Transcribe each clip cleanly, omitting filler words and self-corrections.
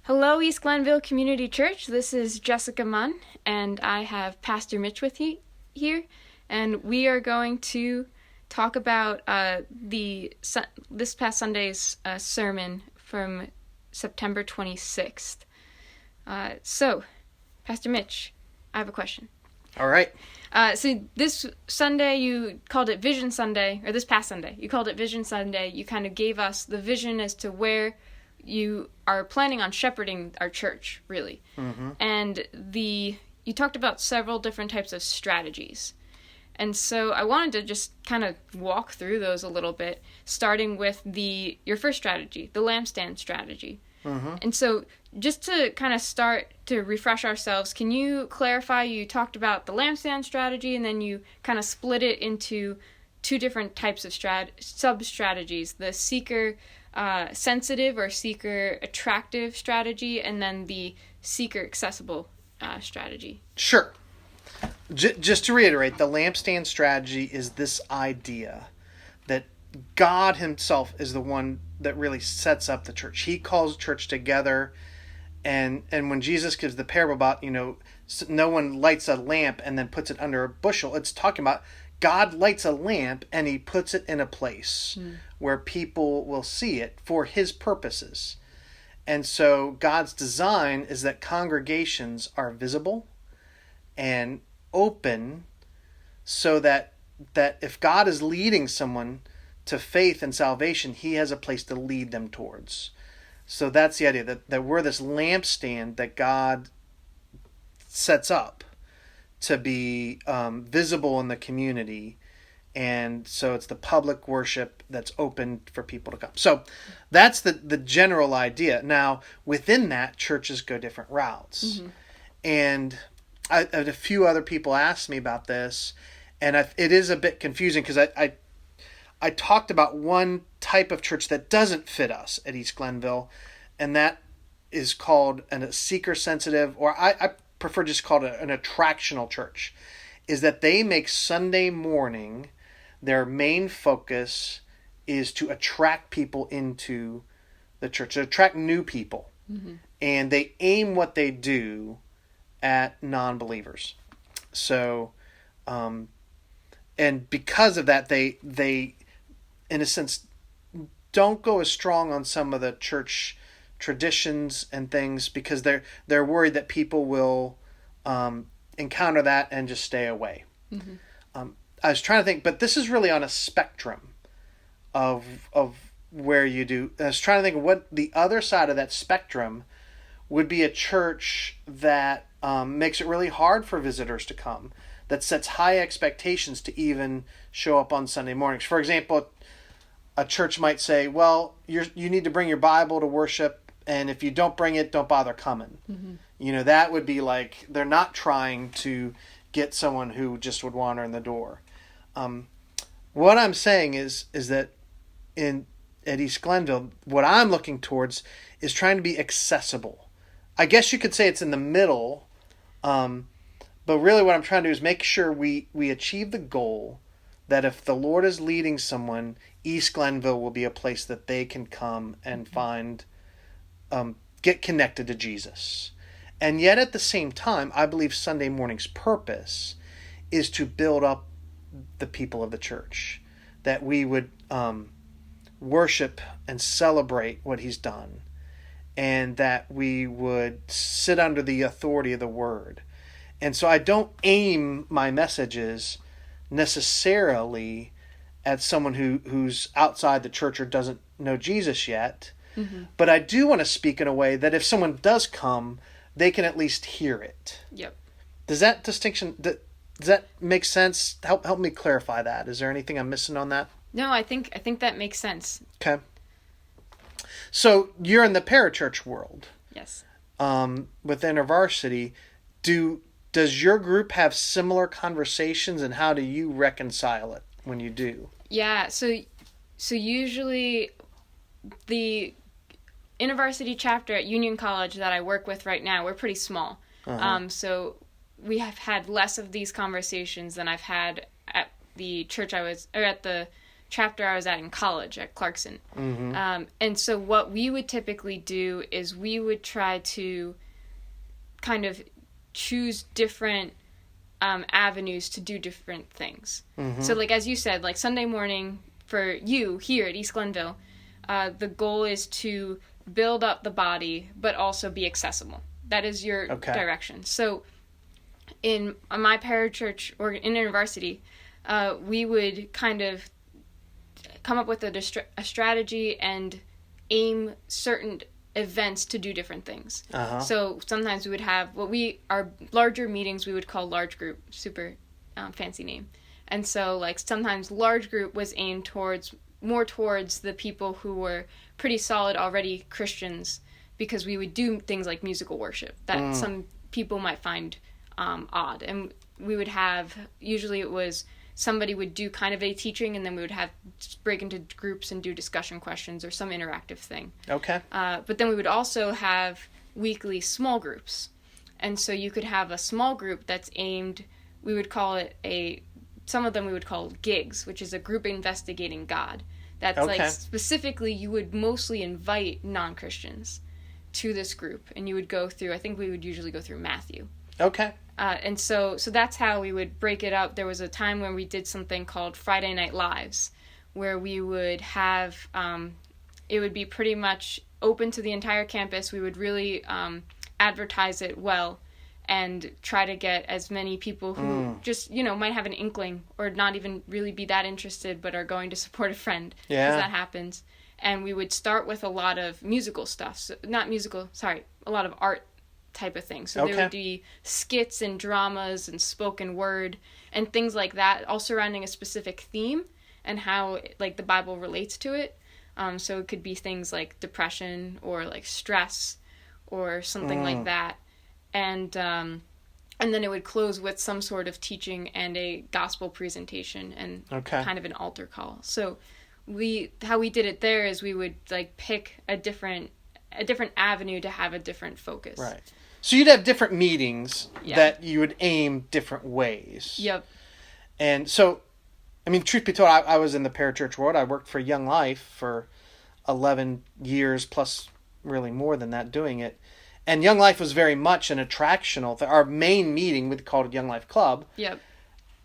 Hello, East Glenville Community Church. This is Jessica Munn, and I have Pastor Mitch with you here, and we are going to talk about this past Sunday's sermon from September 26th. So, Pastor Mitch, I have a question. All right. So this Sunday you called it Vision Sunday, or this past Sunday you called it Vision Sunday. You kind of gave us the vision as to where you are planning on shepherding our church, really. Mm-hmm. And you talked about several different types of strategies. And so I wanted to just kind of walk through those a little bit, starting with your first strategy, the lampstand strategy. Mm-hmm. And so just to kind of start to refresh ourselves, can you clarify, you talked about the lampstand strategy and then you kind of split it into two different types of sub-strategies, the seeker sensitive or seeker attractive strategy, and then the seeker accessible strategy. Sure. Just to reiterate, the lampstand strategy is this idea that God himself is the one that really sets up the church. He calls the church together, and when Jesus gives the parable about, no one lights a lamp and then puts it under a bushel, it's talking about God lights a lamp and he puts it in a place where people will see it for his purposes. And so God's design is that congregations are visible and open, so that if God is leading someone to faith and salvation, he has a place to lead them towards. So that's the idea, that we're this lampstand that God sets up to be visible in the community. And so it's the public worship that's open for people to come. So that's the general idea. Now, within that, churches go different routes. Mm-hmm. And I had a few other people ask me about this, and it is a bit confusing because I talked about one type of church that doesn't fit us at East Glenville, and that is called a seeker-sensitive, or I prefer just called an attractional church, is that they make Sunday morning, their main focus is to attract people into the church, to attract new people. Mm-hmm. And they aim what they do at non-believers. So, and because of that, they in a sense don't go as strong on some of the church traditions and things, because they're worried that people will encounter that and just stay away. Mm-hmm. I was trying to think, but this is really on a spectrum of where you do. I was trying to think of what the other side of that spectrum would be. A church that makes it really hard for visitors to come, that sets high expectations to even show up on Sunday mornings. For example, a church might say, well, you need to bring your Bible to worship, and if you don't bring it, don't bother coming. Mm-hmm. That would be like, they're not trying to get someone who just would wander in the door. What I'm saying is that at East Glenville, what I'm looking towards is trying to be accessible. I guess you could say it's in the middle, but really what I'm trying to do is make sure we achieve the goal that if the Lord is leading someone, East Glenville will be a place that they can come and find, get connected to Jesus. And yet at the same time, I believe Sunday morning's purpose is to build up the people of the church, that we would worship and celebrate what he's done, and that we would sit under the authority of the word. And so I don't aim my messages necessarily at someone who's outside the church or doesn't know Jesus yet. Mm-hmm. But I do want to speak in a way that if someone does come, they can at least hear it. Yep. Does that distinction, does that make sense? Help me clarify that. Is there anything I'm missing on that? No, I think that makes sense. Okay. So you're in the parachurch world. Yes. With InterVarsity, does your group have similar conversations, and how do you reconcile it when you do? Yeah, so usually the InterVarsity chapter at Union College that I work with right now, we're pretty small. Uh-huh. So we have had less of these conversations than I've had at the church at the chapter I was at in college at Clarkson. And so what we would typically do is we would try to kind of choose different avenues to do different things. So like as you said, like Sunday morning for you here at East Glenville, the goal is to build up the body but also be accessible. That is your direction. So in my parachurch or in InterVarsity, we would kind of come up with a strategy and aim certain events to do different things. So sometimes we would have our larger meetings we would call large group, super fancy name. And so like sometimes large group was aimed more towards the people who were pretty solid already Christians, because we would do things like musical worship that some people might find odd. And we would have, usually it was somebody would do kind of a teaching, and then we would have break into groups and do discussion questions or some interactive thing. Okay. But then we would also have weekly small groups. And so you could have a small group that's aimed, we would call it some of them we would call gigs, which is a group investigating God. That's like specifically you would mostly invite non-Christians to this group, and you would go through, I think we would usually go through Matthew. Okay. And so that's how we would break it up. There was a time when we did something called Friday Night Lives, where we would have, it would be pretty much open to the entire campus. We would really advertise it well and try to get as many people who just, might have an inkling or not even really be that interested but are going to support a friend. Yeah. Because that happens. And we would start with a lot of musical stuff. So, a lot of art type of thing. So there would be skits and dramas and spoken word and things like that, all surrounding a specific theme and how like the Bible relates to it. So it could be things like depression or like stress or something like that. And then it would close with some sort of teaching and a gospel presentation and kind of an altar call. So how we did it there is we would like pick a different avenue to have a different focus. Right. So you'd have different meetings that you would aim different ways. Yep. And so, I mean, truth be told, I was in the parachurch world. I worked for Young Life for 11 years, plus really more than that, doing it. And Young Life was very much an attractional thing. Our main meeting, we called it Young Life Club. Yep.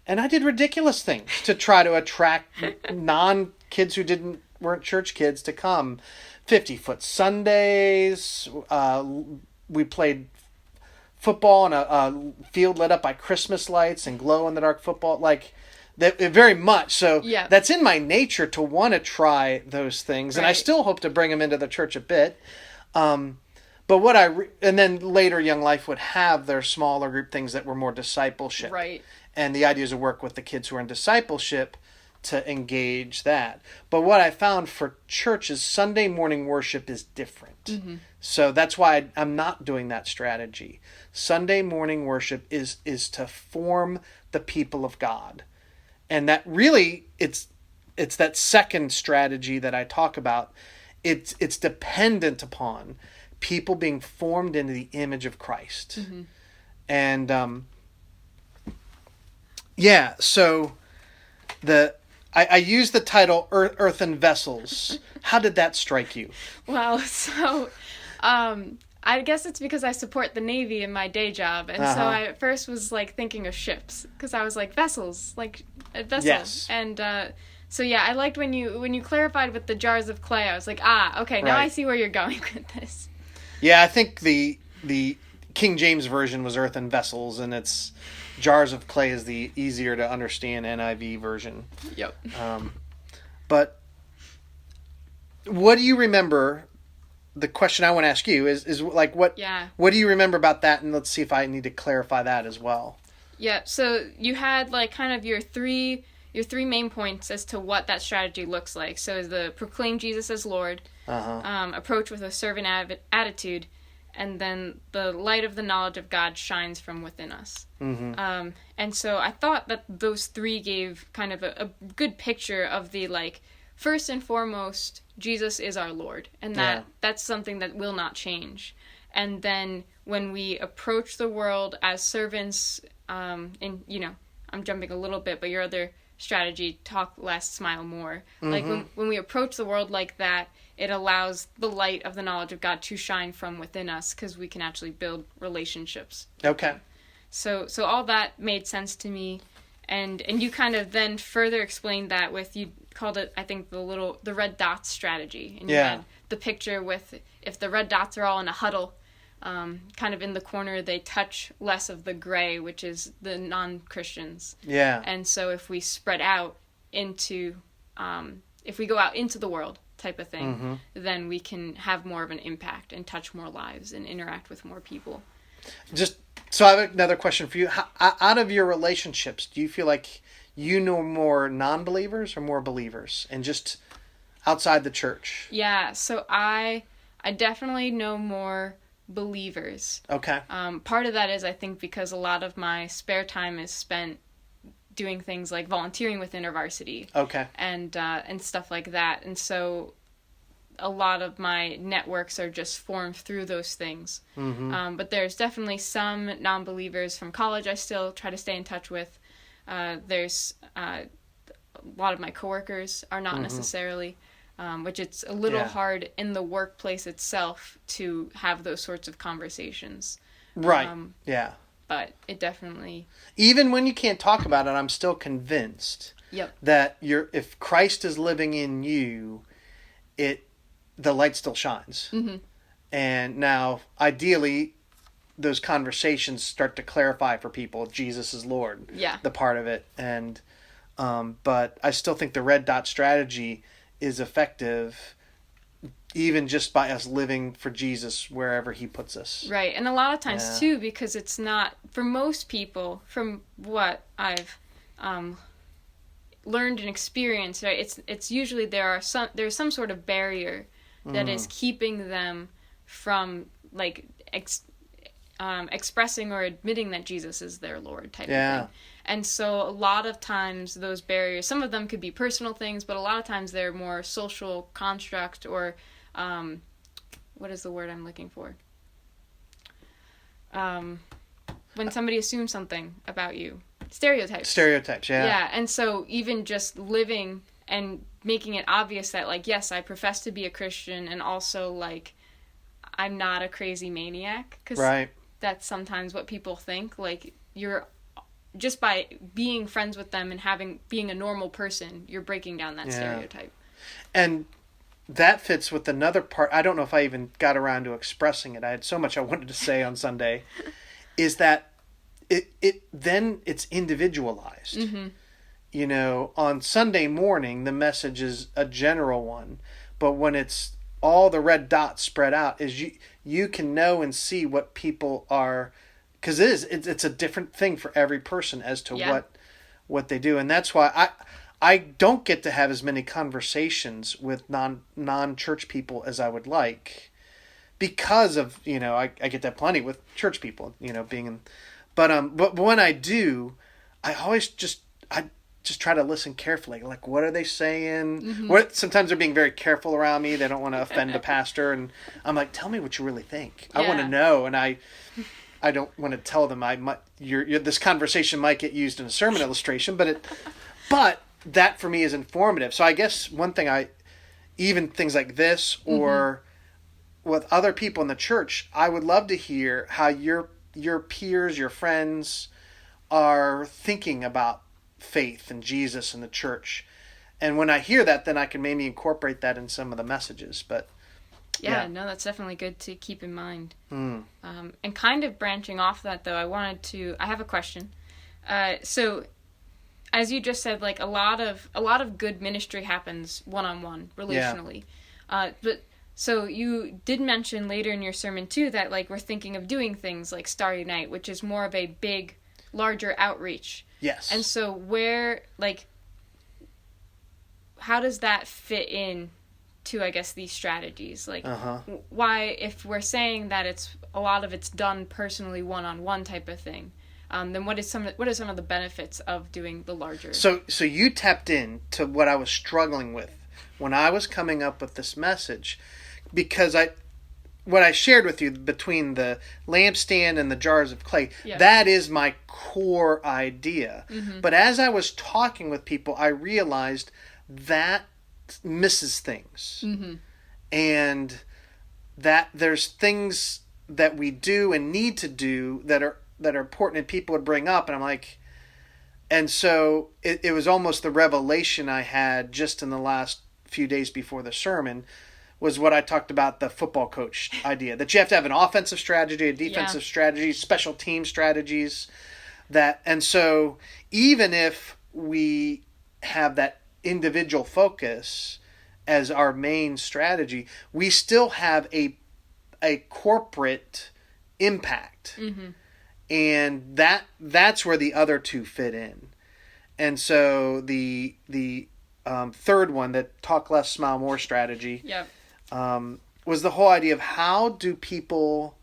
And I did ridiculous things to try to attract non-kids who weren't church kids to come. 50-foot Sundays. We played football in a field lit up by Christmas lights and glow-in-the-dark football. Like, that, very much. So that's in my nature to want to try those things. Right. And I still hope to bring them into the church a bit. But and then later Young Life would have their smaller group things that were more discipleship. Right. And the idea is to work with the kids who are in discipleship to engage that. But what I found for church is Sunday morning worship is different. Mm-hmm. So that's why I'm not doing that strategy. Sunday morning worship is to form the people of God. And that really, it's that second strategy that I talk about. It's dependent upon people being formed into the image of Christ. Mm-hmm. And so I use the title Earthen Vessels. How did that strike you? Well, so I guess it's because I support the Navy in my day job. And so I at first was like thinking of ships, because I was like vessels, like a vessel. Yes. And so I liked when you clarified with the jars of clay. I was like, okay, now I see where you're going with this. Yeah, I think the King James version was earthen vessels, and it's jars of clay is the easier to understand NIV version. Yep. But what do you remember? The question I want to ask you is like what do you remember about that? And let's see if I need to clarify that as well. Yeah. So you had like kind of your three main points as to what that strategy looks like. So the proclaim Jesus as Lord, approach with a servant attitude, and then the light of the knowledge of God shines from within us. Mm-hmm. And so I thought that those three gave kind of a good picture of the like, first and foremost, Jesus is our Lord, and that's something that will not change. And then when we approach the world as servants, I'm jumping a little bit, but your other strategy, talk less, smile more. Like when we approach the world like that, it allows the light of the knowledge of God to shine from within us, because we can actually build relationships. Okay. So all that made sense to me, and you kind of then further explained that with, you called it, I think, the red dots strategy, and you had the picture with, if the red dots are all in a huddle, kind of in the corner, they touch less of the gray, which is the non-Christians. Yeah. And so if we spread out into, if we go out into the world type of thing, then we can have more of an impact and touch more lives and interact with more people. So I have another question for you. Out of your relationships, do you feel like you know more non-believers or more believers, and just outside the church? Yeah, so I definitely know more believers. Okay. Part of that is, I think, because a lot of my spare time is spent doing things like volunteering with InterVarsity. Okay. And stuff like that. And so a lot of my networks are just formed through those things. But there's definitely some non-believers from college I still try to stay in touch with. There's a lot of my coworkers are not necessarily, which it's a little hard in the workplace itself to have those sorts of conversations. Right. Yeah. But it definitely... Even when you can't talk about it, I'm still convinced that if Christ is living in you, the light still shines. And now, ideally, those conversations start to clarify for people Jesus is Lord. Yeah. The part of it. And but I still think the red dot strategy is effective, even just by us living for Jesus wherever he puts us. Right. And a lot of times too, because it's not, for most people, from what I've learned and experienced, right, it's usually there's some sort of barrier that is keeping them from like expressing or admitting that Jesus is their Lord type of thing. And so a lot of times those barriers, some of them could be personal things, but a lot of times they're more social construct, or what is the word I'm looking for? When somebody assumes something about you. Stereotypes. Stereotypes, yeah. Yeah, and so even just living and making it obvious that, like, yes, I profess to be a Christian, and also, like, I'm not a crazy maniac. Because that's sometimes what people think. Like, you're, just by being friends with them and being a normal person, you're breaking down that stereotype. And that fits with another part. I don't know if I even got around to expressing it. I had so much I wanted to say on Sunday. Is that then it's individualized. You know, on Sunday morning, the message is a general one. But when it's all the red dots spread out, is you can know and see what people are, because it's a different thing for every person as to what they do. And that's why I don't get to have as many conversations with non-church people as I would like, because of, you know, I get that plenty with church people, you know, being in, but when I do, I always just try to listen carefully. Like, what are they saying? Sometimes they're being very careful around me. They don't want to offend a pastor, and I'm like, tell me what you really think. I want to know, and I don't want to tell them this conversation might get used in a sermon illustration, but that for me is informative. So I guess one thing even things like this, or with other people in the church, I would love to hear how your peers, your friends are thinking about faith and Jesus and the church. And when I hear that, then I can maybe incorporate that in some of the messages. But no, that's definitely good to keep in mind. And kind of branching off that, though, I have a question. So as you just said, like, a lot of good ministry happens one-on-one, relationally. But so you did mention later in your sermon too that, like, we're thinking of doing things like Starry Night, which is more of a big, larger outreach. Yes. And so how does that fit in to, I guess, these strategies? Like, why, if we're saying that a lot of it's done personally, one-on-one type of thing, then what are some of the benefits of doing the larger? So you tapped in to what I was struggling with when I was coming up with this message, because what I shared with you between the lampstand and the jars of clay, Yeah. that is my core idea. Mm-hmm. But as I was talking with people, I realized that misses things. Mm-hmm. And that there's things that we do and need to do that are important and people would bring up, and I'm like, and so it was almost the revelation I had just in the last few days before the sermon was what I talked about, the football coach idea, that you have to have an offensive strategy, a defensive strategy, special team strategies, and so even if we have that individual focus as our main strategy, we still have a corporate impact. Mm-hmm. And that's where the other two fit in. And so the third one, that talk less, smile more strategy, was the whole idea of how do people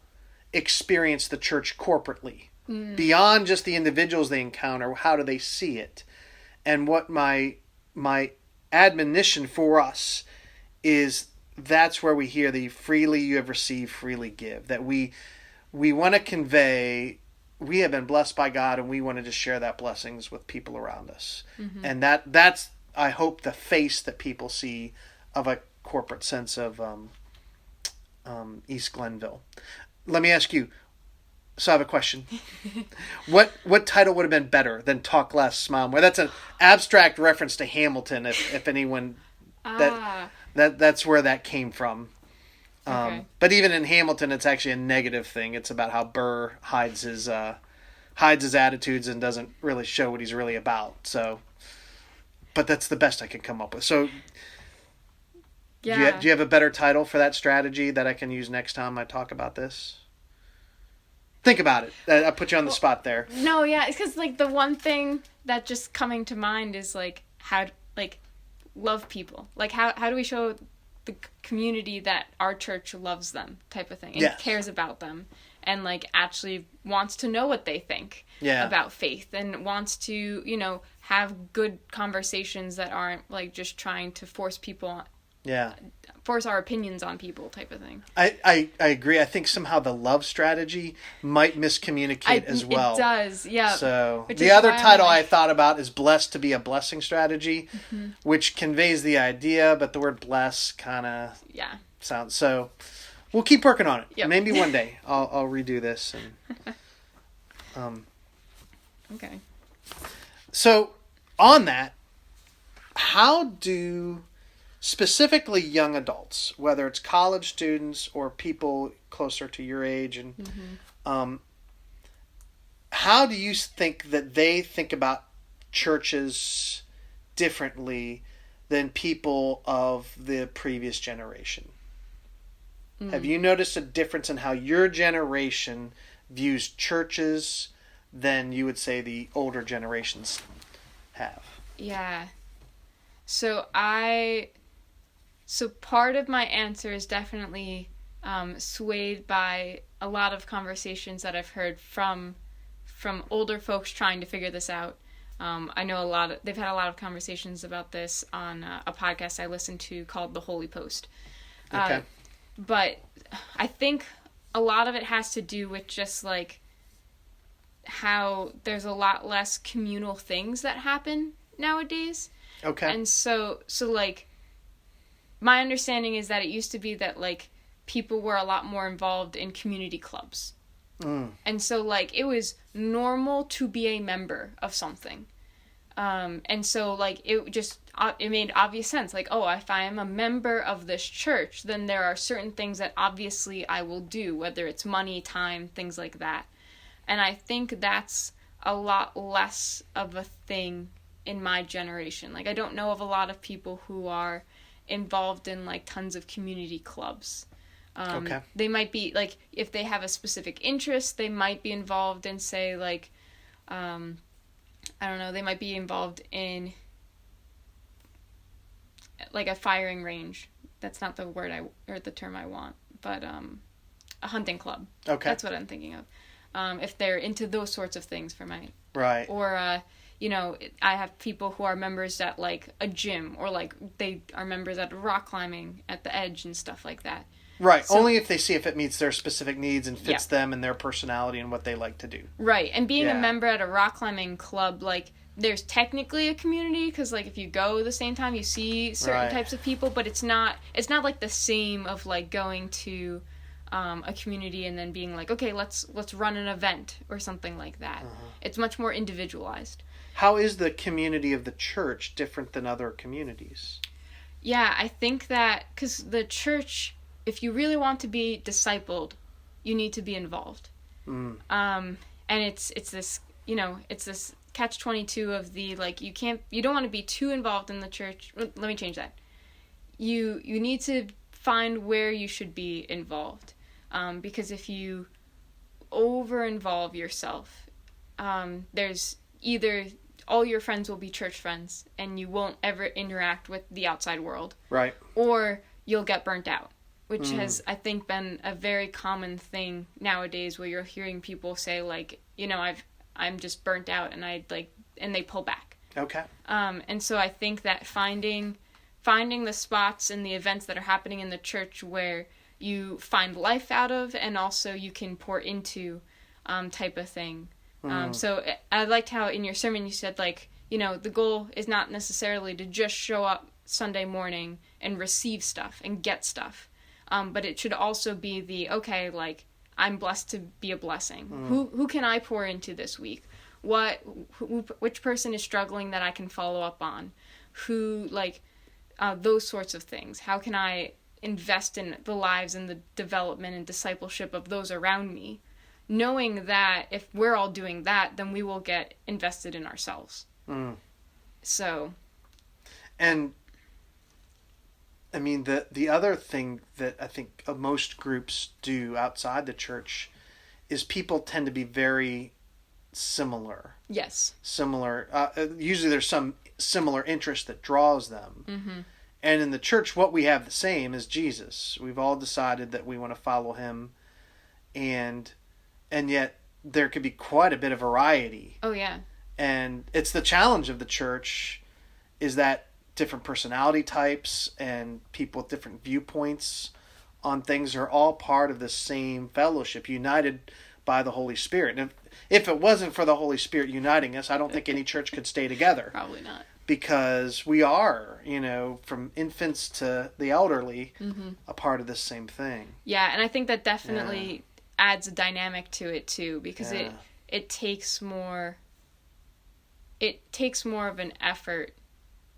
experience the church corporately, beyond just the individuals they encounter. How do they see it? And what my admonition for us is, that's where we hear the freely you have received, freely give. That we want to convey, we have been blessed by God, and we want to just share that blessings with people around us. Mm-hmm. And that's, I hope, the face that people see of a corporate sense of East Glenville. Let me ask you, so I have a question. What title would have been better than Talk Less, Smile More? That's an abstract reference to Hamilton, if anyone... That's where that came from. Okay. But even in Hamilton, it's actually a negative thing. It's about how Burr hides his attitudes and doesn't really show what he's really about. So, but that's the best I could come up with. So, do you have a better title for that strategy that I can use next time I talk about this? Think about it. I put you on the spot there. No, yeah, it's because like the one thing that just coming to mind is like how love people. Like how do we show the community that our church loves them, type of thing, and cares about them, and like actually wants to know what they think about faith, and wants to have good conversations that aren't like just trying to force our opinions on people, type of thing. I agree. I think somehow the love strategy might miscommunicate as well. It does, yeah. So the other title I thought about is Blessed to be a Blessing Strategy, which conveys the idea, but the word bless kind of sounds... So we'll keep working on it. Yep. Maybe one day I'll redo this. And Okay. So on that, how do... specifically young adults, whether it's college students or people closer to your age, and how do you think that they think about churches differently than people of the previous generation? Have you noticed a difference in how your generation views churches than you would say the older generations have? Yeah. So part of my answer is definitely swayed by a lot of conversations that I've heard from older folks trying to figure this out. I know they've had a lot of conversations about this on a podcast I listen to called The Holy Post. Okay. But I think a lot of it has to do with just like how there's a lot less communal things that happen nowadays. Okay. And so like, my understanding is that it used to be that like people were a lot more involved in community clubs. And so like it was normal to be a member of something. And so like it made obvious sense. Like, oh, if I am a member of this church, then there are certain things that obviously I will do, whether it's money, time, things like that. And I think that's a lot less of a thing in my generation. Like, I don't know of a lot of people who are involved in like tons of community clubs. Okay. They might be like, if they have a specific interest, they might be involved in, say, like, I don't know, they might be involved in like a firing range. That's not the word or the term I want, but a hunting club. Okay. That's what I'm thinking of. If they're into those sorts of things right. Or I have people who are members at like a gym, or like they are members at rock climbing at the Edge and stuff like that. Right. So, only if they see if it meets their specific needs and fits them and their personality and what they like to do. Right. And being a member at a rock climbing club, like, there's technically a community because, like, if you go the same time, you see certain types of people, but it's not like the same of, like, going to a community and then being like, okay, let's run an event or something like that. It's much more individualized. How is the community of the church different than other communities? Yeah, I think that because the church, if you really want to be discipled, you need to be involved. And it's this, it's this catch-22 of the, like, you don't want to be too involved in the church. Let me change that. You need to find where you should be involved. Because if you over-involve yourself, there's either all your friends will be church friends and you won't ever interact with the outside world. Right. Or you'll get burnt out, which has, I think, been a very common thing nowadays where you're hearing people say, like, I'm just burnt out and and they pull back. Okay. And so I think that finding the spots and the events that are happening in the church where you find life out of and also you can pour into type of thing. So I liked how in your sermon you said, like, the goal is not necessarily to just show up Sunday morning and receive stuff and get stuff. But it should also be like, I'm blessed to be a blessing. Who can I pour into this week? Which person is struggling that I can follow up on? Those sorts of things. How can I invest in the lives and the development and discipleship of those around me? Knowing that if we're all doing that, then we will get invested in ourselves. So. And, I mean, the other thing that I think most groups do outside the church is people tend to be very similar. Yes. Similar. Usually there's some similar interest that draws them. And in the church, what we have the same is Jesus. We've all decided that we want to follow him. And yet there could be quite a bit of variety. Oh, yeah. And it's the challenge of the church is that different personality types and people with different viewpoints on things are all part of the same fellowship, united by the Holy Spirit. And if it wasn't for the Holy Spirit uniting us, I don't think any church could stay together. Probably not. Because we are, from infants to the elderly, a part of this same thing. Yeah, and I think that definitely adds a dynamic to it too, because it takes more of an effort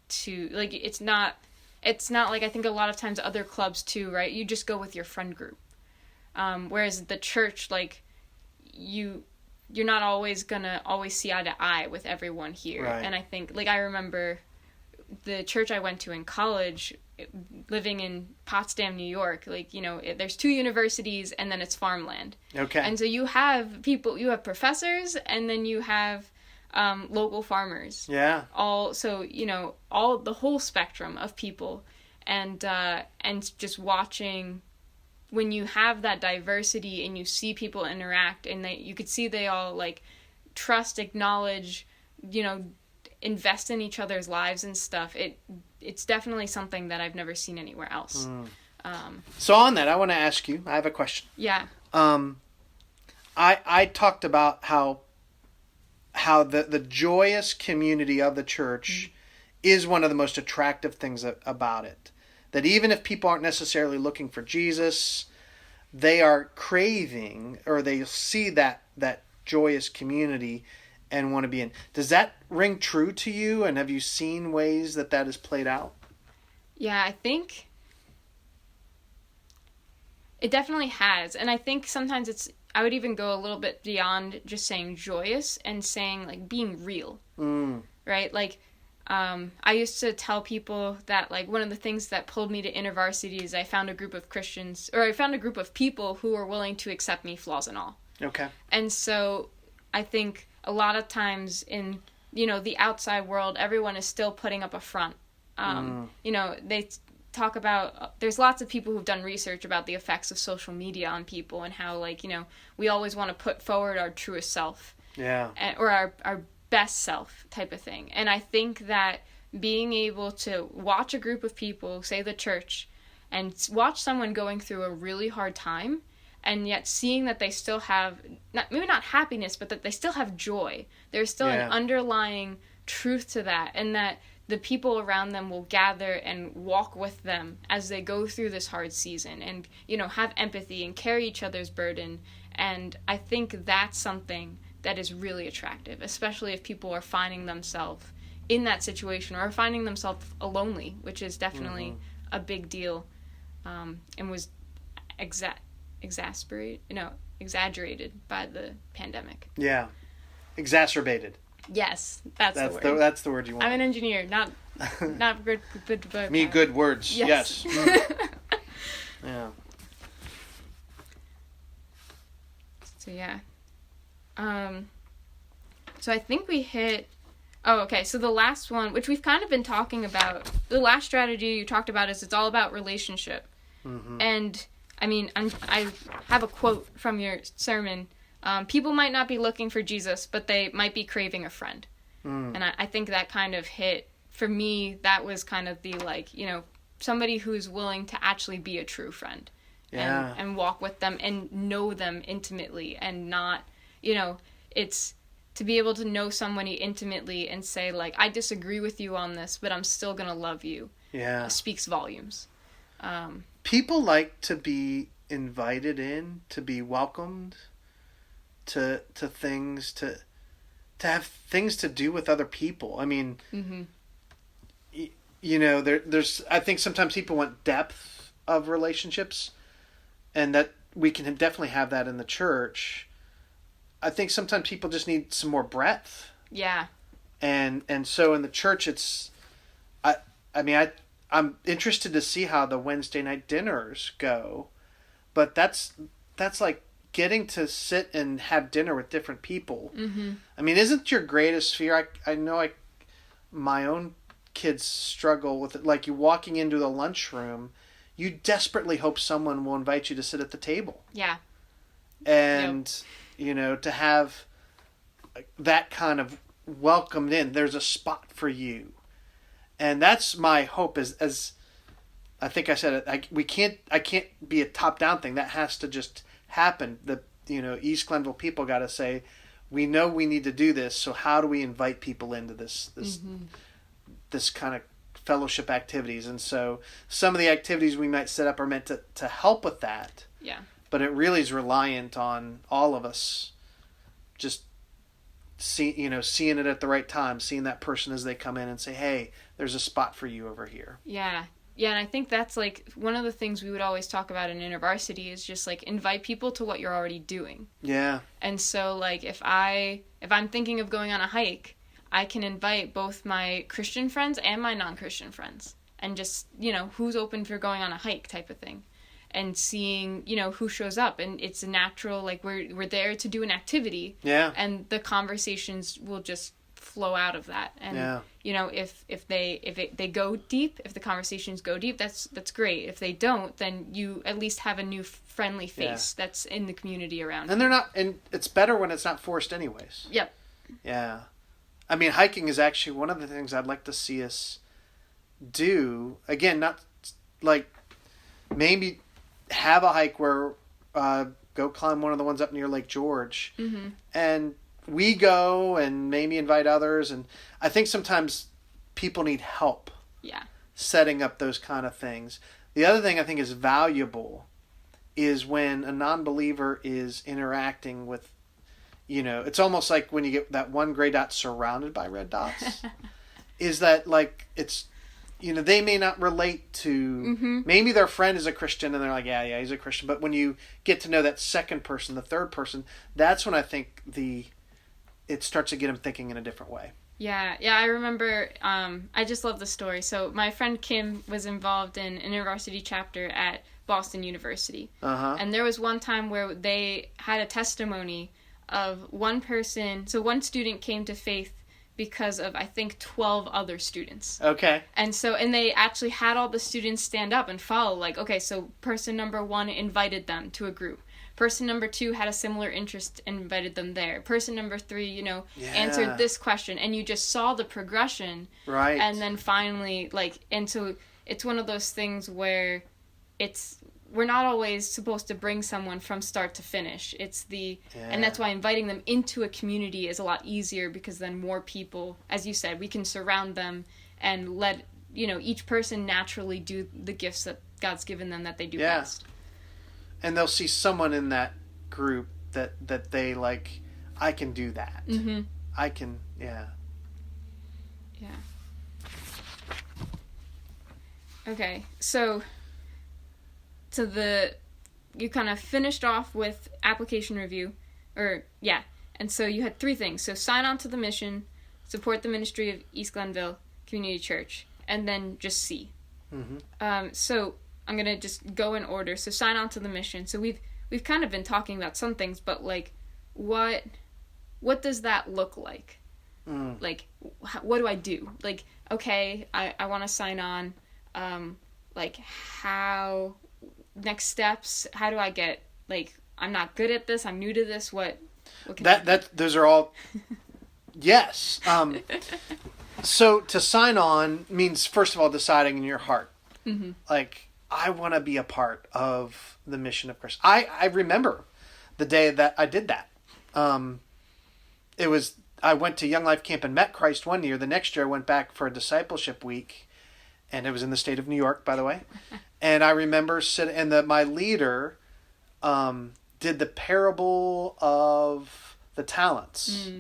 to, like, it's not like, I think a lot of times other clubs too, right? You just go with your friend group. Whereas the church, like, you're not always gonna see eye to eye with everyone here. Right. And I think, like, I remember the church I went to in college, living in Potsdam, New York, like, there's 2 universities and then it's farmland. Okay. And so you have professors and then you have local farmers. Yeah. All the whole spectrum of people, and just watching when you have that diversity and you see people interact and you could see they all, like, trust, acknowledge, invest in each other's lives and stuff. It's definitely something that I've never seen anywhere else. So on that, I want to ask you, I have a question. Yeah. I talked about how the joyous community of the church is one of the most attractive things about it. That even if people aren't necessarily looking for Jesus, they are craving, or they see that joyous community and want to be in. Does that ring true to you? And have you seen ways that has played out? Yeah, I think it definitely has. And I think sometimes I would even go a little bit beyond just saying joyous and saying, like, being real. Right? Like, I used to tell people that, like, one of the things that pulled me to InterVarsity is I found a group of people who were willing to accept me, flaws and all. Okay. And so I think a lot of times in, the outside world, everyone is still putting up a front. They talk about, there's lots of people who've done research about the effects of social media on people and how, like, we always want to put forward our truest self. Yeah. Or our best self type of thing. And I think that being able to watch a group of people, say the church, and watch someone going through a really hard time, and yet seeing that they still have, maybe not happiness, but that they still have joy. There's still an underlying truth to that, and that the people around them will gather and walk with them as they go through this hard season, and, you know, have empathy and carry each other's burden. And I think that's something that is really attractive, especially if people are finding themselves in that situation or finding themselves lonely, which is definitely a big deal, and was exaggerated by the pandemic. Yeah. Exacerbated. Yes, that's the word. That's the word you want. I'm an engineer, not good. Me, good words. Yes. Yeah. So yeah. So I think we hit. Oh, okay. So the last one, which we've kind of been talking about, the last strategy you talked about is it's all about relationship. And I mean, I have a quote from your sermon. People might not be looking for Jesus, but they might be craving a friend. And I think that kind of hit, for me, that was kind of the, like, you know, somebody who's willing to actually be a true friend. Yeah. And walk with them and know them intimately, and not, you know, it's to be able to know somebody intimately and say, like, I disagree with you on this, but I'm still going to love you. Yeah. Speaks volumes. People like to be invited in, to be welcomed, to things, to have things to do with other people. I mean, you know, there's, I think sometimes people want depth of relationships, and that we can definitely have that in the church. I think sometimes people just need some more breadth. Yeah. And so in the church, it's, I'm interested to see how the Wednesday night dinners go, but that's like getting to sit and have dinner with different people. I mean, isn't your greatest fear? I know my own kids struggle with it. Like, you walking into the lunchroom, you desperately hope someone will invite you to sit at the table. Yeah. And, you know, to have that kind of welcomed in, there's a spot for you. And that's my hope, as I think I said, I can't be a top-down thing. That has to just happen. East Glenville people got to say, we know we need to do this, so how do we invite people into this kind of fellowship activities? And so some of the activities we might set up are meant to help with that. Yeah. But it really is reliant on all of us just seeing it at the right time, seeing that person as they come in and say, hey, there's a spot for you over here. Yeah. Yeah, and I think that's, like, one of the things we would always talk about in InterVarsity is just, like, invite people to what you're already doing. Yeah. And so, like, if I'm thinking of going on a hike, I can invite both my Christian friends and my non-Christian friends, and just, you know, who's open for going on a hike type of thing, and seeing, you know, who shows up. And it's a natural, like, we're there to do an activity. Yeah. And the conversations will just flow out of that. And you know, if they go deep, if the conversations go deep, that's great. If they don't, then you at least have a new friendly face that's in the community around. And they're not, and it's better when it's not forced anyways. Yep. Yeah. I mean, hiking is actually one of the things I'd like to see us do. Again, not like maybe have a hike where go climb one of the ones up near Lake George, and we go and maybe invite others. And I think sometimes people need help setting up those kind of things. The other thing I think is valuable is when a non-believer is interacting with, you know, it's almost like when you get that one gray dot surrounded by red dots, is that, like, it's, you know, they may not relate to, maybe their friend is a Christian and they're like, yeah, he's a Christian. But when you get to know that second person, the third person, that's when I think it starts to get them thinking in a different way. Yeah, I remember, I just love the story. So my friend Kim was involved in an InterVarsity chapter at Boston University. And there was one time where they had a testimony of one person, so one student came to faith because of, I think, 12 other students. Okay. And they actually had all the students stand up and follow, like, okay, so person number 1 invited them to a group. Person number 2 had a similar interest and invited them there. Person number 3, you know, answered this question. And you just saw the progression. Right. And then finally, like, and so it's one of those things where we're not always supposed to bring someone from start to finish. And that's why inviting them into a community is a lot easier, because then more people, as you said, we can surround them and let, each person naturally do the gifts that God's given them that they do best. And they'll see someone in that group that they like, I can do that. Mm-hmm. I can, yeah. Okay, so you kind of finished off with application review, and so you had 3 things. So sign on to the mission, support the ministry of East Glenville Community Church, and then just see. Mm-hmm. So I'm gonna just go in order. So sign on to the mission. So we've kind of been talking about some things, but like, what does that look like? Like, what do I do? Like, okay, I want to sign on. Like, how, next steps, how do I get, like, I'm not good at this, I'm new to this, what can those are all, yes. So to sign on means, first of all, deciding in your heart, mm-hmm. like, I want to be a part of the mission of Christ. I remember the day that I did that. I went to Young Life Camp and met Christ one year. The next year I went back for a discipleship week, and it was in the state of New York, by the way. And I remember sitting, and my leader did the parable of the talents,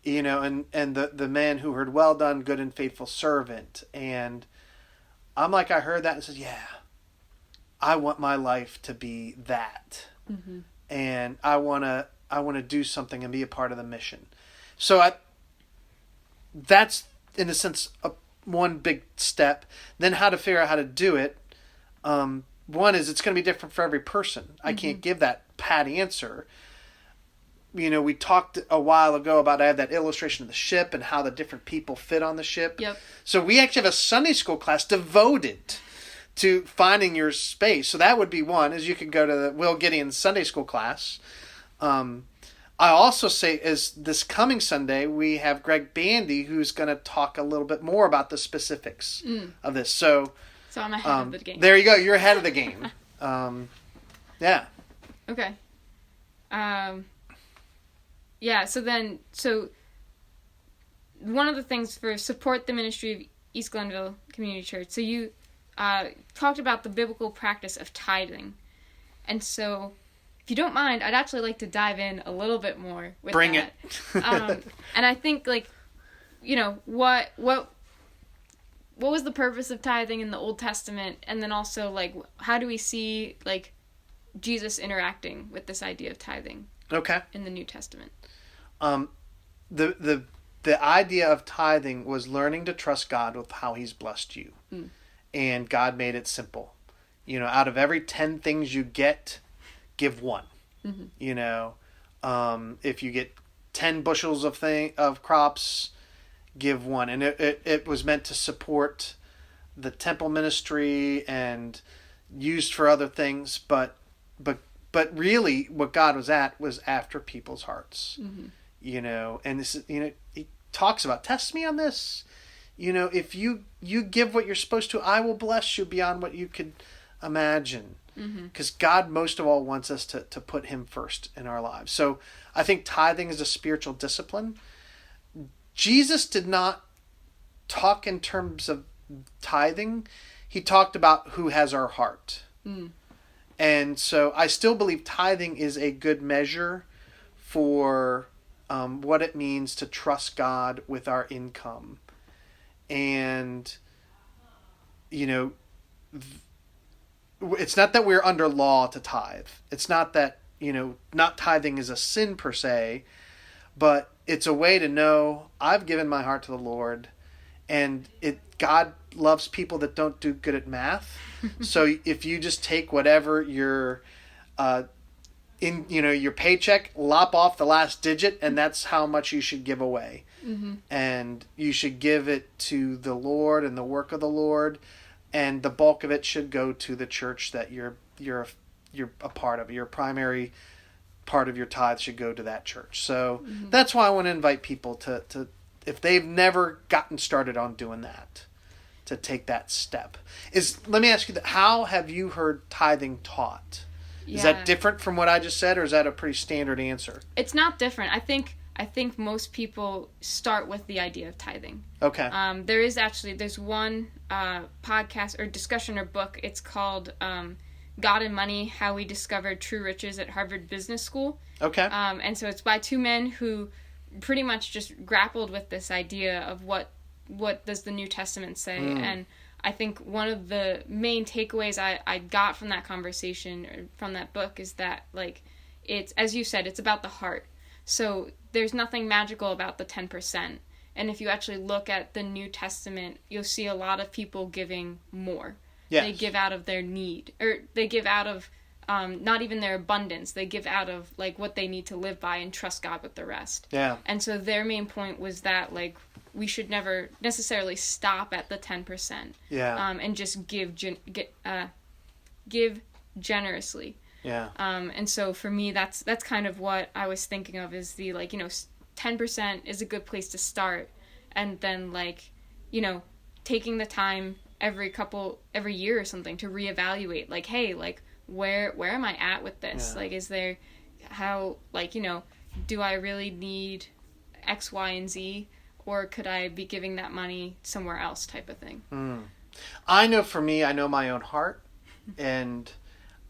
and the man who heard, well done, good and faithful servant. And I'm like, I heard that and said, yeah, I want my life to be that. Mm-hmm. And I want to do something and be a part of the mission. So that's, in a sense, one big step. Then how to figure out how to do it. One is, it's going to be different for every person. Mm-hmm. I can't give that pat answer. We talked a while ago about, I had that illustration of the ship and how the different people fit on the ship. Yep. So we actually have a Sunday school class devoted to finding your space. So that would be one, is you could go to the Will Gideon Sunday school class. I also say, is this coming Sunday, we have Greg Bandy, who's going to talk a little bit more about the specifics of this. So I'm ahead of the game. There you go. You're ahead of the game. Yeah. Okay. So one of the things for support the ministry of East Glenville Community Church. So you talked about the biblical practice of tithing. And so, if you don't mind, I'd actually like to dive in a little bit more with Bring that. it. And I think, like, what was the purpose of tithing in the Old Testament? And then also, like, how do we see, like, Jesus interacting with this idea of tithing? Okay. In the New Testament. The idea of tithing was learning to trust God with how He's blessed you. And God made it simple. Out of every 10 things you get, give 1. Mm-hmm. If you get 10 bushels of crops, give 1. And it was meant to support the temple ministry and used for other things, but really what God was after people's hearts. Mm-hmm. And this is, he talks about, test me on this. If you give what you're supposed to, I will bless you beyond what you could imagine. Because God most of all wants us to put Him first in our lives. So I think tithing is a spiritual discipline. Jesus did not talk in terms of tithing. He talked about who has our heart. And so I still believe tithing is a good measure for what it means to trust God with our income. And, it's not that we're under law to tithe. It's not that, not tithing is a sin per se, but it's a way to know I've given my heart to the Lord, and God loves people that don't do good at math. So if you just take whatever your your paycheck, lop off the last digit, and that's how much you should give away. Mm-hmm. And you should give it to the Lord and the work of the Lord. And the bulk of it should go to the church that you're a part of. Your primary part of your tithe should go to that church. So that's why I want to invite people to if they've never gotten started on doing that, to take that step. Let me ask you that. How have you heard tithing taught? Is that different from what I just said, or is that a pretty standard answer? It's not different. I think most people start with the idea of tithing. Okay. There's one podcast or discussion or book. It's called God and Money: How We Discovered True Riches at Harvard Business School. Okay. And so it's by two men who pretty much just grappled with this idea of what does the New Testament say. And I think one of the main takeaways I got from that conversation, or from that book, is that, like, it's, as you said, it's about the heart. So there's nothing magical about the 10%. And if you actually look at the New Testament, you'll see a lot of people giving more. Yes. They give out of their need, or they give out of not even their abundance. They give out of, like, what they need to live by and trust God with the rest. Yeah. And so their main point was that, like, we should never necessarily stop at the 10%. Yeah. And just give generously. Yeah. And so for me, that's kind of what I was thinking of, is the, like, 10% is a good place to start. And then, like, taking the time every year or something to reevaluate, like, hey, like, where am I at with this? Yeah. Like, is there, how, like, do I really need X, Y, and Z? Or could I be giving that money somewhere else, type of thing? I know for me, I know my own heart. And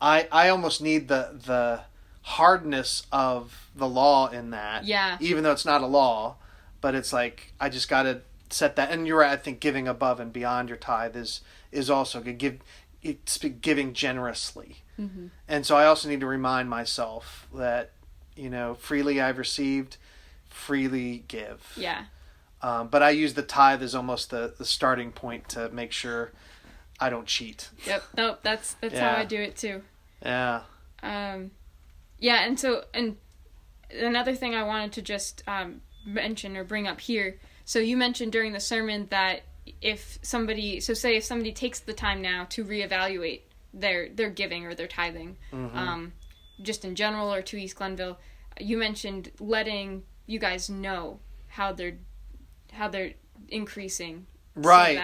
I almost need the hardness of the law in that. Yeah. Even though it's not a law. But it's like, I just got to set that. And you're right, I think giving above and beyond your tithe is also good. Giving generously. Mm-hmm. And so I also need to remind myself that, freely I've received, freely give. Yeah. But I use the tithe as almost the starting point to make sure I don't cheat. Yep. Nope. That's how I do it too. Yeah. Yeah. And another thing I wanted to just mention or bring up here. So you mentioned during the sermon that if somebody takes the time now to reevaluate their giving or their tithing, mm-hmm. Just in general or to East Glenville, you mentioned letting you guys know how they're increasing. Right. So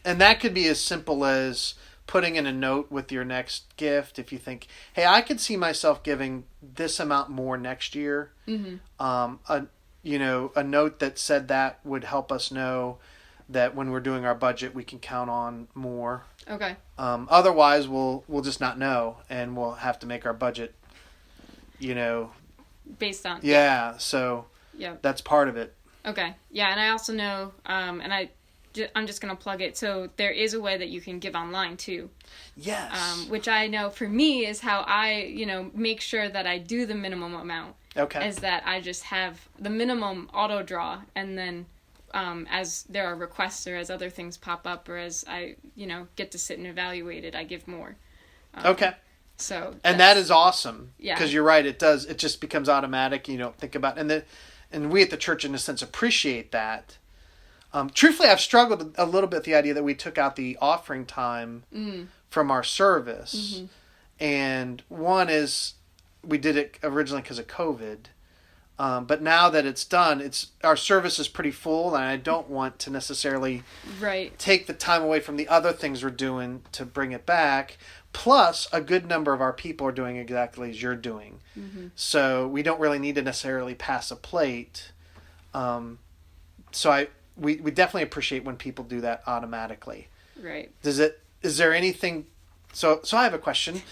and that could be as simple as putting in a note with your next gift. If you think, hey, I could see myself giving this amount more next year. Mm-hmm. A note that said that would help us know that when we're doing our budget, we can count on more. Okay. Otherwise, we'll just not know, and we'll have to make our budget, based on. Yeah. So. Yeah. That's part of it. Okay. Yeah, and I also know, and I'm just going to plug it. So there is a way that you can give online too. Yes. Which I know for me is how I, make sure that I do the minimum amount. Okay. Is that I just have the minimum auto draw, and then as there are requests or as other things pop up, or as I, get to sit and evaluate it, I give more. Okay. So. And that is awesome. Yeah. Because you're right. It does. It just becomes automatic. You don't think about it. And we at the church, in a sense, appreciate that. Truthfully, I've struggled a little bit with the idea that we took out the offering time from our service. Mm-hmm. And one is, we did it originally because of COVID. But now that it's done, our service is pretty full, and I don't want to necessarily take the time away from the other things we're doing to bring it back. Plus, a good number of our people are doing exactly as you're doing. Mm-hmm. So we don't really need to necessarily pass a plate. So we definitely appreciate when people do that automatically. Right. Is there anything... So I have a question.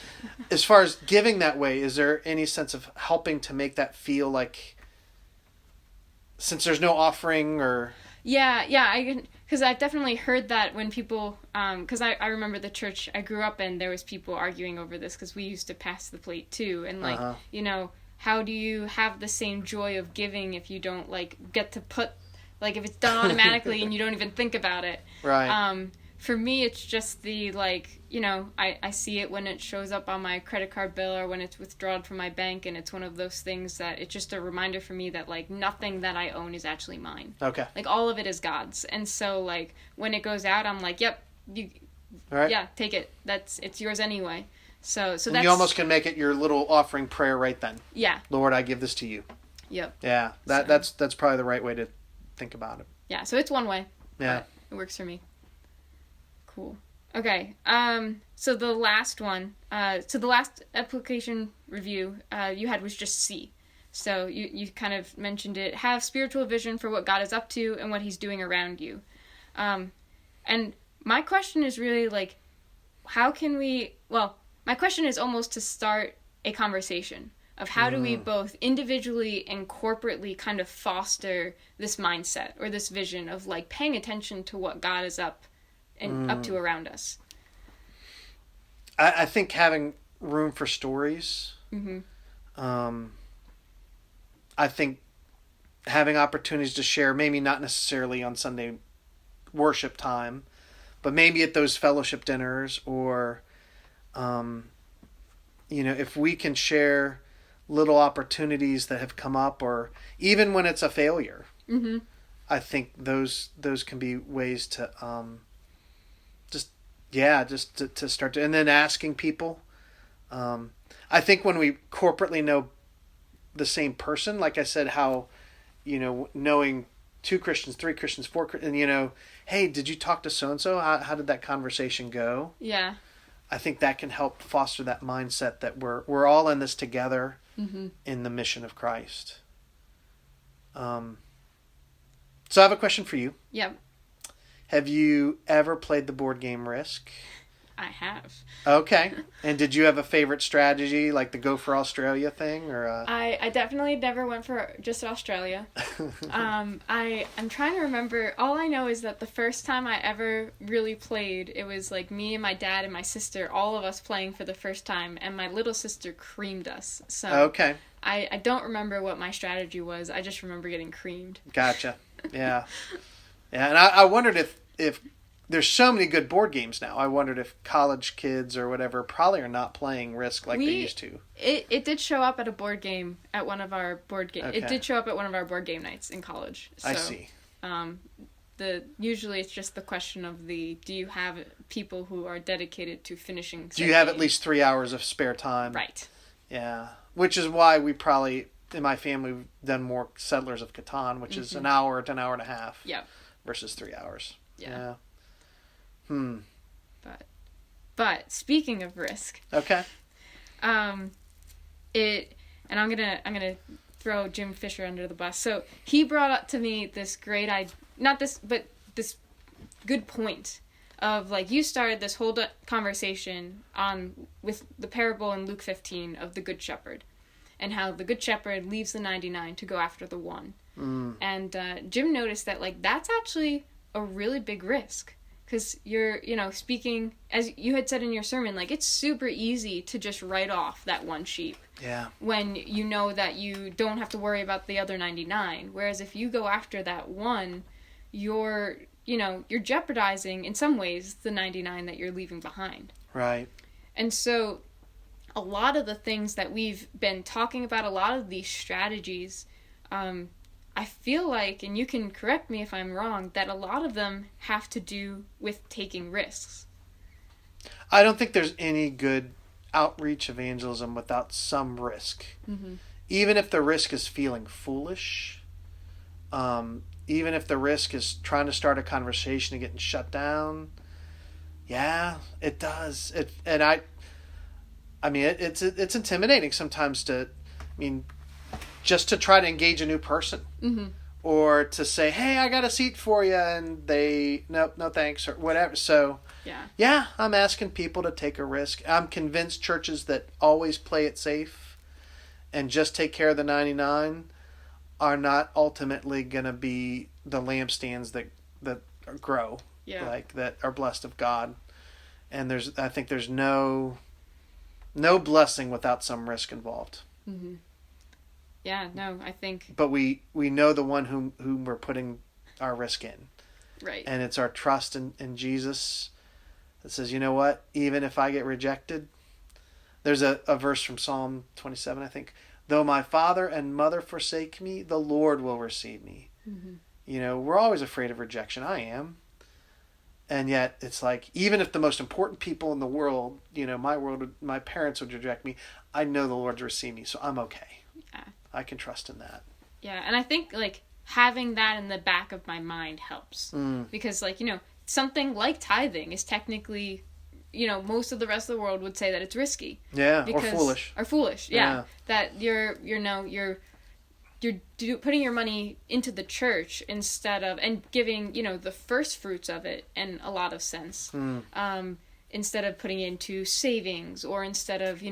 As far as giving that way, is there any sense of helping to make that feel like... Since there's no offering or... Yeah, because I've definitely heard that when people, because I remember the church I grew up in, there was people arguing over this because we used to pass the plate too, and like, how do you have the same joy of giving if you don't like get to put, like if it's done automatically and you don't even think about it? Right. For me, it's just the, like, I see it when it shows up on my credit card bill or when it's withdrawn from my bank, and it's one of those things that it's just a reminder for me that, like, nothing that I own is actually mine. Okay. Like, all of it is God's. And so, like, when it goes out, I'm like, yep, yeah, take it. It's yours anyway. So that's... You almost can make it your little offering prayer right then. Yeah. Lord, I give this to you. Yep. Yeah, that's probably the right way to think about it. Yeah, so it's one way. Yeah. It works for me. Cool. Okay. So the last one, so the last application review you had was just C. So you kind of mentioned it. Have spiritual vision for what God is up to and what he's doing around you. And my question is really like, how can we, well, my question is almost to start a conversation of how do we both individually and corporately kind of foster this mindset or this vision of like paying attention to what God is up to around us. I think having room for stories. I think having opportunities to share, maybe not necessarily on Sunday worship time, but maybe at those fellowship dinners or, if we can share little opportunities that have come up, or even when it's a failure, I think those can be ways to to start to, and then asking people. I think when we corporately know the same person, like I said, how, knowing 2 Christians, 3 Christians, 4, and hey, did you talk to so-and-so? How did that conversation go? Yeah. I think that can help foster that mindset that we're all in this together in the mission of Christ. So I have a question for you. Yep. Have you ever played the board game Risk? I have. Okay. And did you have a favorite strategy, like the Go for Australia thing, or? I definitely never went for just Australia. I'm trying to remember. All I know is that the first time I ever really played, it was like me and my dad and my sister, all of us playing for the first time, and my little sister creamed us. So okay. I don't remember what my strategy was. I just remember getting creamed. Gotcha. Yeah. Yeah, and I wondered if there's so many good board games now. I wondered if college kids or whatever probably are not playing Risk like they used to. It did show up at a board game at one of our board game. Okay. It did show up at one of our board game nights in college. So, I see. Usually it's just the question of do you have people who are dedicated to finishing? Do you have at least 3 hours of spare time? Right. Yeah, which is why we probably in my family we've done more Settlers of Catan, which is an hour to an hour and a half. Yep. Versus 3 hours. Yeah. But speaking of Risk. Okay. And I'm gonna throw Jim Fisher under the bus. So he brought up to me this great idea, this good point of like you started this whole conversation with the parable in Luke 15 of the Good Shepherd, and how the Good Shepherd leaves the 99 to go after the one. And Jim noticed that like that's actually a really big risk. Because you're, speaking, as you had said in your sermon, like, it's super easy to just write off that one sheep. Yeah. When you know that you don't have to worry about the other 99. Whereas if you go after that one, you're jeopardizing, in some ways, the 99 that you're leaving behind. Right. And so, a lot of the things that we've been talking about, a lot of these strategies, I feel like, and you can correct me if I'm wrong, that a lot of them have to do with taking risks. I don't think there's any good outreach evangelism without some risk. Even if the risk is feeling foolish, even if the risk is trying to start a conversation and getting shut down, yeah, it does. It's intimidating sometimes just to try to engage a new person, or to say, "Hey, I got a seat for you," and they, "Nope, no thanks," or whatever. So, yeah, I'm asking people to take a risk. I'm convinced churches that always play it safe and just take care of the 99 are not ultimately going to be the lampstands that grow, like that are blessed of God. And I think there's no blessing without some risk involved. Yeah, no, I think... But we know the one whom we're putting our risk in. Right. And it's our trust in Jesus that says, you know what? Even if I get rejected... There's a verse from Psalm 27, I think. Though my father and mother forsake me, the Lord will receive me. We're always afraid of rejection. I am. And yet, it's like, even if the most important people in the world, my parents would reject me, I know the Lord's receive me, so I'm okay. Yeah. I can trust in that. Yeah, and I think, like, having that in the back of my mind helps. Because, like, something like tithing is technically, most of the rest of the world would say that it's risky. Yeah, because, or foolish. Or foolish, yeah. That you're putting your money into the church instead of, and giving, the first fruits of it in a lot of sense. Instead of putting it into savings, or instead of,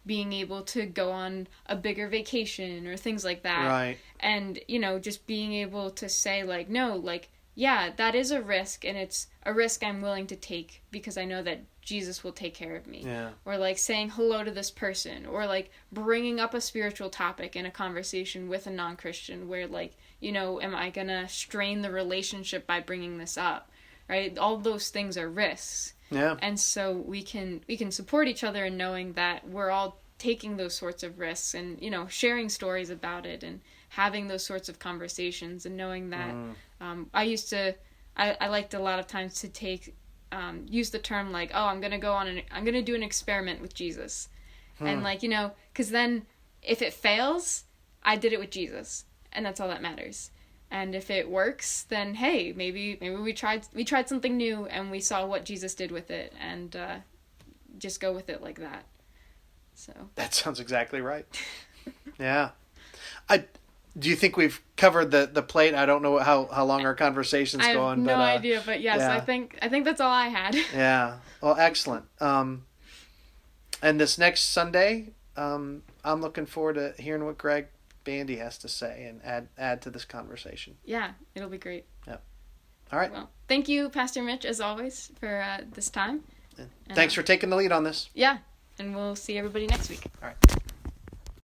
being able to go on a bigger vacation or things like that. Right. And, just being able to say, like, no, like, yeah, that is a risk, and it's a risk I'm willing to take because I know that Jesus will take care of me. Yeah. Or, like, saying hello to this person, or, like, bringing up a spiritual topic in a conversation with a non-Christian where, like, am I gonna strain the relationship by bringing this up, right? All those things are risks. Yeah. And so we can support each other in knowing that we're all taking those sorts of risks, and, sharing stories about it, and having those sorts of conversations, and knowing that I liked a lot of times to take use the term like, oh, I'm gonna do an experiment with Jesus. And, like, because then if it fails, I did it with Jesus, and that's all that matters. And if it works, then hey, maybe we tried something new, and we saw what Jesus did with it, and just go with it like that. So that sounds exactly right. Yeah. Do you think we've covered the plate? I don't know how long our conversation's going. I have no idea, but yes, yeah. I think that's all I had. Yeah. Well, excellent. And this next Sunday, I'm looking forward to hearing what Greg Bandy has to say and add to this conversation. Yeah, it'll be great. Yeah. All right. Well, thank you, Pastor Mitch, as always, for this time. And thanks for taking the lead on this. Yeah, and we'll see everybody next week. All right.